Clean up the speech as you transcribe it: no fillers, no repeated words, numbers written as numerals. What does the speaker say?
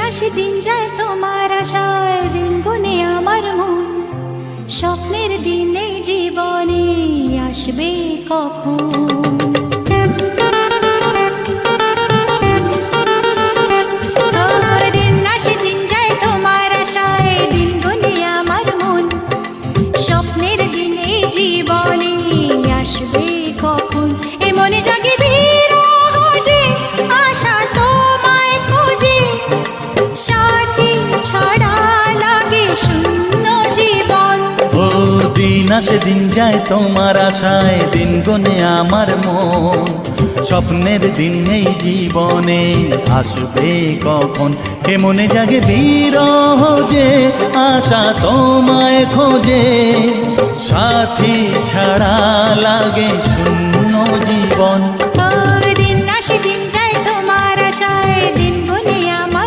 আসে দিন যায় তোমার আশায়, দিন গুনে আমার মন। স্বপ্নের দিন এই জীবনে আসবে কখন? দিন আসে দিন যায় তোমার আশায়, দিন গুনে আমার মন। স্বপ্নের দিন এই জীবনে আসবে কখন? এ মনে জাগে বিরহ যে আশা তোমায় খোঁজে, সাথী ছাড়া লাগে শূন্য জীবন। ও দিন আসে দিন যায় তোমার আশায়, দিন গনে আমার মন। স্বপ্নের দিন এই জীবনে আসবে কখন? কে মনে জাগে বিরহ যে আশা তোমায় খোঁজে, সাথী ছাড়া লাগে শূন্য জীবন।